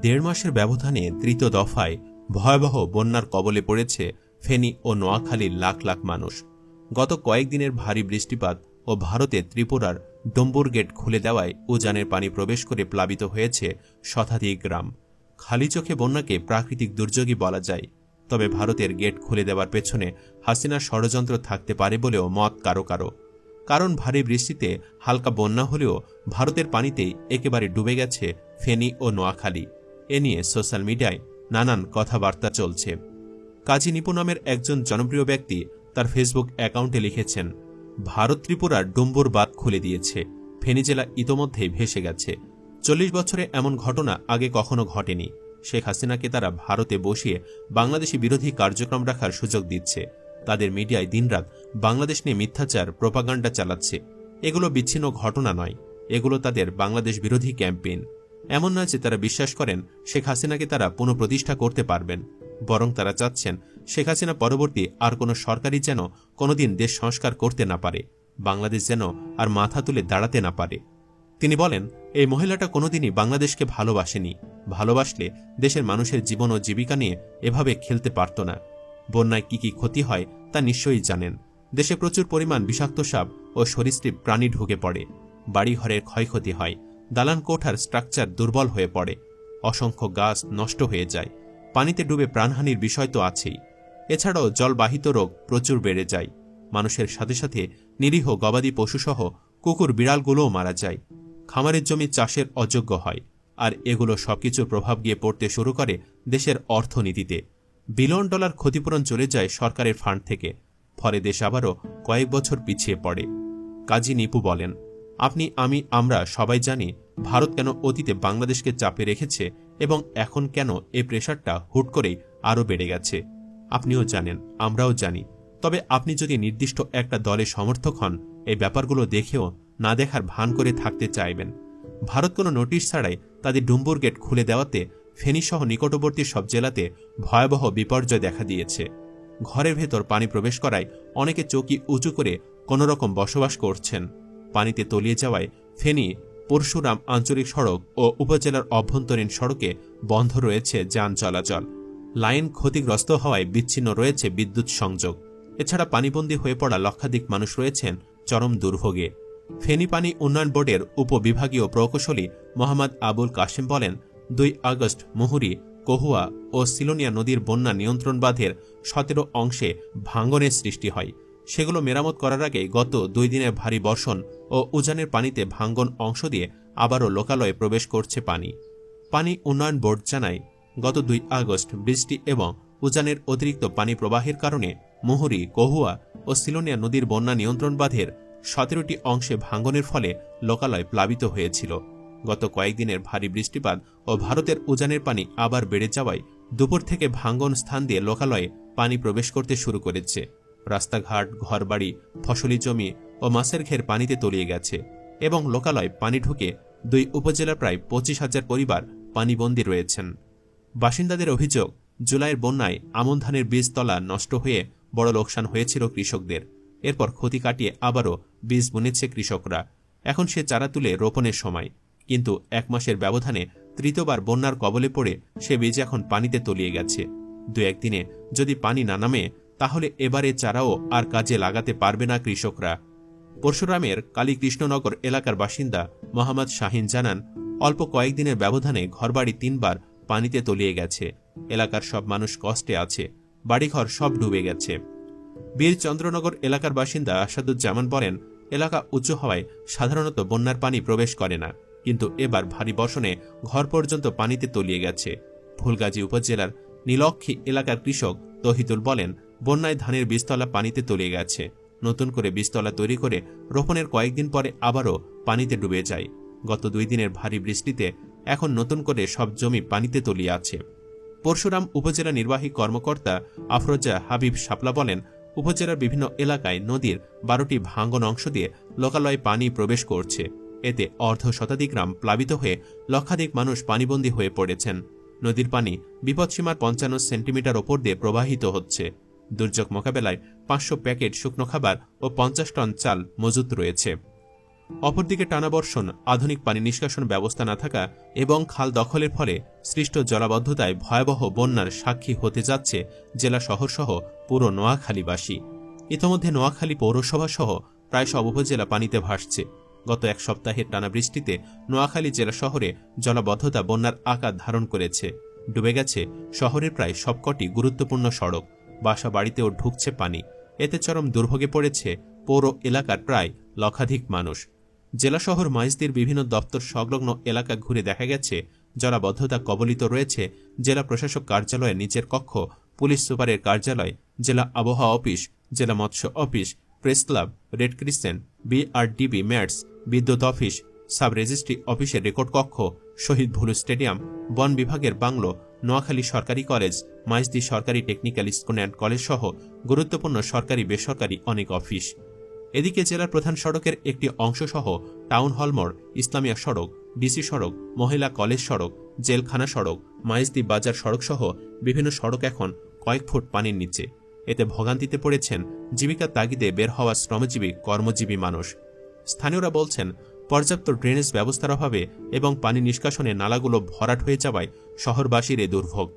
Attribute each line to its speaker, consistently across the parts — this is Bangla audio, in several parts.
Speaker 1: দেড় মাসের ব্যবধানে তৃতীয় দফায় ভয়াবহ বন্যার কবলে পড়েছে ফেনী ও নোয়াখালীর লাখ লাখ মানুষ। গত কয়েকদিনের ভারী বৃষ্টিপাত ও ভারতে ত্রিপুরার ডম্বুর গেট খুলে দেওয়ায় উজানের পানি প্রবেশ করে প্লাবিত হয়েছে শতাধিক গ্রাম। খালি চোখে বন্যাকে প্রাকৃতিক দুর্যোগই বলা যায়, তবে ভারতের গেট খুলে দেওয়ার পেছনে হাসিনার ষড়যন্ত্র থাকতে পারে বলেও মত কারো কারো। কারণ ভারী বৃষ্টিতে হালকা বন্যা হলেও ভারতের পানিতেই একেবারে ডুবে গেছে ফেনী ও নোয়াখালী। এ নিয়ে সোশ্যাল মিডিয়ায় নানান কথাবার্তা চলছে। কাজী নিপু নামের একজন জনপ্রিয় ব্যক্তি তার ফেসবুক অ্যাকাউন্টে লিখেছেন, ভারত ত্রিপুরার ডুম্বুর বাঁধ খুলে দিয়েছে, ফেনী জেলা ইতোমধ্যেই ভেসে গেছে। 40 বছরে এমন ঘটনা আগে কখনো ঘটেনি। শেখ হাসিনাকে তারা ভারতে বসিয়ে বাংলাদেশি বিরোধী কার্যক্রম রাখার সুযোগ দিচ্ছে। তাদের মিডিয়ায় দিনরাত বাংলাদেশ নিয়ে মিথ্যাচার প্রোপাগান্ডা চালাচ্ছে। এগুলো বিচ্ছিন্ন ঘটনা নয়, এগুলো তাদের বাংলাদেশ বিরোধী ক্যাম্পেইন। এমন নয় যে তারা বিশ্বাস করেন শেখ হাসিনাকে তারা পুনঃপ্রতিষ্ঠা করতে পারবেন, বরং তারা চাচ্ছেন শেখ হাসিনা পরবর্তী আর কোনো সরকারই যেন কোনোদিন দেশ সংস্কার করতে না পারে, বাংলাদেশ যেন আর মাথা তুলে দাঁড়াতে না পারে। তিনি বলেন, এই মহিলাটা কোনোদিনই বাংলাদেশকে ভালোবাসেনি, ভালোবাসলে দেশের মানুষের জীবন ও জীবিকা নিয়ে এভাবে খেলতে পারত না। বন্যায় কি কি ক্ষতি হয় তা নিশ্চয়ই জানেন। দেশে প্রচুর পরিমাণ বিষাক্ত সাপ ও সরীসৃপ প্রাণী ঢুকে পড়ে, বাড়িঘরের ক্ষয়ক্ষতি হয়, দালান কোঠার স্ট্রাকচার দুর্বল হয়ে পড়ে, অসংখ্য গাছ নষ্ট হয়ে যায়, পানিতে ডুবে প্রাণহানির বিষয় তো আছেই। এছাড়াও জলবাহিত রোগ প্রচুর বেড়ে যায়, মানুষের সাথে সাথে নিরীহ গবাদি পশুসহ কুকুর বিড়ালগুলোও মারা যায়, খামারের জমি চাষের অযোগ্য হয়, আর এগুলো সবকিছুর প্রভাব গিয়ে পড়তে শুরু করে দেশের অর্থনীতিতে। বিলিয়ন ডলার ক্ষতিপূরণ চলে যায় সরকারের ফান্ড থেকে, ফলে দেশ আবারও কয়েক বছর পিছিয়ে পড়ে। কাজী নিপু বলেন, আপনি আমরা সবাই জানি ভারত কেন অতীতে বাংলাদেশকে চাপে রেখেছে এবং এখন কেন এই প্রেশারটা হুট করেই আরও বেড়ে গেছে। আপনিও জানেন, আমরাও জানি। তবে আপনি যদি নির্দিষ্ট একটা দলের সমর্থক হন, এই ব্যাপারগুলো দেখেও না দেখার ভান করে থাকতে চাইবেন। ভারত কোনো নোটিশ ছাড়াই তাদের ডুম্বুর গেট খুলে দেওয়াতে ফেনীসহ নিকটবর্তী সব জেলাতে ভয়াবহ বিপর্যয় দেখা দিয়েছে। ঘরের ভেতর পানি প্রবেশ করায় অনেকে চৌকি উঁচু করে কোনোরকম বসবাস করছেন। পানিতে তলিয়ে যাওয়ায় ফেনী পরশুরাম আঞ্চলিক সড়ক ও উপজেলার অভ্যন্তরীণ সড়কে বন্ধ রয়েছে যান চলাচল। লাইন ক্ষতিগ্রস্ত হওয়ায় বিচ্ছিন্ন রয়েছে বিদ্যুৎ সংযোগ। এছাড়া পানিবন্দী হয়ে পড়া লক্ষাধিক মানুষ রয়েছেন চরম দুর্ভোগে। ফেনী পানি উন্নয়ন বোর্ডের উপবিভাগীয় প্রকৌশলী মোহাম্মদ আবুল কাশেম বলেন, 2 আগস্ট মুহুরী, কহুয়া ও সিলোনিয়া নদীর বন্যা নিয়ন্ত্রণ বাঁধের 17 অংশে ভাঙ্গনের সৃষ্টি হয়। সেগুলো মেরামত করার আগে গত 2 দিনের ভারী বর্ষণ ও উজানের পানিতে ভাঙ্গন অংশ দিয়ে আবারও লোকালয়ে প্রবেশ করছে পানি। পানি উন্নয়ন বোর্ড জানায়, গত 2 আগস্ট বৃষ্টি এবং উজানের অতিরিক্ত পানি প্রবাহের কারণে মুহুরী, কহুয়া ও সিলোনিয়া নদীর বন্যা নিয়ন্ত্রণ বাঁধের 17টি অংশে ভাঙ্গনের ফলে লোকালয় প্লাবিত হয়েছিল। গত কয়েকদিনের ভারী বৃষ্টিপাত ও ভারতের উজানের পানি আবার বেড়ে যাওয়ায় দুপুর থেকে ভাঙ্গন স্থান দিয়ে লোকালয়ে পানি প্রবেশ করতে শুরু করেছে। রাস্তাঘাট, ঘরবাড়ি, ফসলি জমি ও মাছের ঘের পানিতে তলিয়ে গেছে এবং লোকালয় পানি ঢুকে 2 উপজেলার প্রায় 25,000 পরিবার পানিবন্দী রয়েছেন। বাসিন্দাদের অভিযোগ, জুলাইয়ের বন্যায় আমন ধানের বীজতলা নষ্ট হয়ে বড় লোকসান হয়েছিল কৃষকদের। এরপর ক্ষতি কাটিয়ে আবারও বীজ বুনেছে কৃষকরা। এখন সে চারা তুলে রোপণের সময়, কিন্তু 1 মাসের ব্যবধানে তৃতীয়বার বন্যার কবলে পড়ে সে বীজ এখন পানিতে তলিয়ে গেছে। 2-1 দিনে যদি পানি না নামে তাহলে এবারে চারাও আর কাজে লাগাতে পারবে না কৃষকরা। পরশুরামের কালীকৃষ্ণনগর এলাকার বাসিন্দা মোহাম্মদ শাহিন জানান, অল্প কয়েকদিনের ব্যবধানে ঘরবাড়ি 3 বার পানিতে তলিয়ে গেছে। এলাকার সব মানুষ কষ্টে আছে, বাড়িঘর সব ডুবে গেছে। বীরচন্দ্রনগর এলাকার বাসিন্দা আসাদুজ্জামান বলেন, এলাকা উঁচু হওয়ায় সাধারণত বন্যার পানি প্রবেশ করে না, কিন্তু এবার ভারী বর্ষণে ঘর পর্যন্ত পানিতে তলিয়ে গেছে। ফুলগাজী উপজেলার নীলক্ষী এলাকার কৃষক তহিদুল বলেন, বন্যায় ধানের বীজতলা পানিতে তলিয়ে গেছে। নতুন করে বীজতলা তৈরি করে রোপণের কয়েকদিন পরে আবারও পানিতে ডুবে যায়। গত 2 দিনের ভারী বৃষ্টিতে এখন নতুন করে সব জমি পানিতে তলিয়ে আছে। পরশুরাম উপজেলা নির্বাহী কর্মকর্তা আফরোজা হাবিব শাপলা বলেন, উপজেলার বিভিন্ন এলাকায় নদীর 12টি ভাঙ্গন অংশ দিয়ে লোকালয়ে পানি প্রবেশ করছে। এতে অর্ধশতাধিক গ্রাম প্লাবিত হয়ে লক্ষাধিক মানুষ পানিবন্দী হয়ে পড়েছেন। নদীর পানি বিপদসীমার 55 সেন্টিমিটার ওপর দিয়ে প্রবাহিত হচ্ছে। দুর্যোগ মোকাবেলায় 500 প্যাকেট শুকনো খাবার ও 50 টন চাল মজুত রয়েছে। অপরদিকে টানা বর্ষণ, আধুনিক পানি নিষ্কাশন ব্যবস্থা না থাকা এবং খাল দখলের ফলে সৃষ্ট জলাবদ্ধতায় ভয়াবহ বন্যার সাক্ষী হতে যাচ্ছে জেলা শহরসহ পুরো নোয়াখালীবাসী। ইতোমধ্যে নোয়াখালী পৌরসভা সহ প্রায় সব উপজেলা পানিতে ভাসছে। গত এক সপ্তাহের টানা বৃষ্টিতে নোয়াখালী জেলা শহরে জলাবদ্ধতা বন্যার আকার ধারণ করেছে। ডুবে গেছে শহরের প্রায় সবকটি গুরুত্বপূর্ণ সড়ক, বাসা বাড়িতেও ঢুকছে পানি। এতে চরম দুর্ভোগে পড়েছে পৌর এলাকার প্রায় লক্ষাধিক মানুষ। জেলা শহর মাইজদির বিভিন্ন দপ্তর সংলগ্ন এলাকা ঘুরে দেখা গেছে জলাবদ্ধতা কবলিত রয়েছে জেলা প্রশাসক কার্যালয়ের নিচের কক্ষ, পুলিশ সুপারের কার্যালয়, জেলা আবহাওয়া অফিস, জেলা মৎস্য office, press club, red crescent, BRDB mats, বিদ্যুৎ অফিস, সাব রেজিস্ট্রি অফিসের রেকর্ড কক্ষ, শহীদ ভুলু স্টেডিয়াম, বন বিভাগের বাংলো, নোয়াখালী সরকারি কলেজ, মাইজদি সরকারি টেকনিক্যাল স্কুল অ্যান্ড কলেজ সহ গুরুত্বপূর্ণ সরকারি বেসরকারি অনেক অফিস। এদিকে জেলার প্রধান সড়কের একটি অংশসহ টাউন হল মোড়, ইসলামিয়া সড়ক, ডিসি সড়ক, মহিলা কলেজ সড়ক, জেলখানা সড়ক, মাইজদি বাজার সড়ক সহ বিভিন্ন সড়ক এখন কয়েক ফুট পানির নিচে। এতে ভোগান্তিতে পড়েছেন জীবিকার তাগিদে বের হওয়া শ্রমজীবী কর্মজীবী মানুষ। স্থানীয়রা বলছেন, পর্যাপ্ত ড্রেনেজ ব্যবস্থার অভাবে এবং পানি নিষ্কাশনে নালাগুলো ভরাট হয়ে যাওয়ায় শহরবাসীর এ দুর্ভোগ।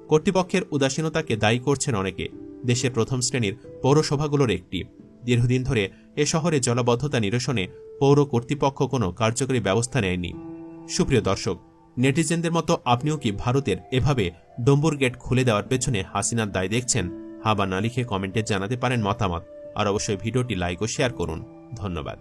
Speaker 1: কর্তৃপক্ষের উদাসীনতাকে দায়ী করছেন অনেকে। দেশের প্রথম শ্রেণীর পৌরসভাগুলোর একটি। দীর্ঘদিন ধরে এ শহরে জলাবদ্ধতা নিরসনে পৌর কর্তৃপক্ষ কোনো কার্যকরী ব্যবস্থা নেয়নি। সুপ্রিয় দর্শক, নেটিজেনদের মতো আপনিও কি ভারতের এভাবে ডম্বুর গেট খুলে দেওয়ার পেছনে হাসিনার দায় দেখছেন? হা বা না লিখে কমেন্টে জানাতে পারেন মতামত। আর অবশ্যই ভিডিওটি লাইক ও শেয়ার করুন। ধন্যবাদ।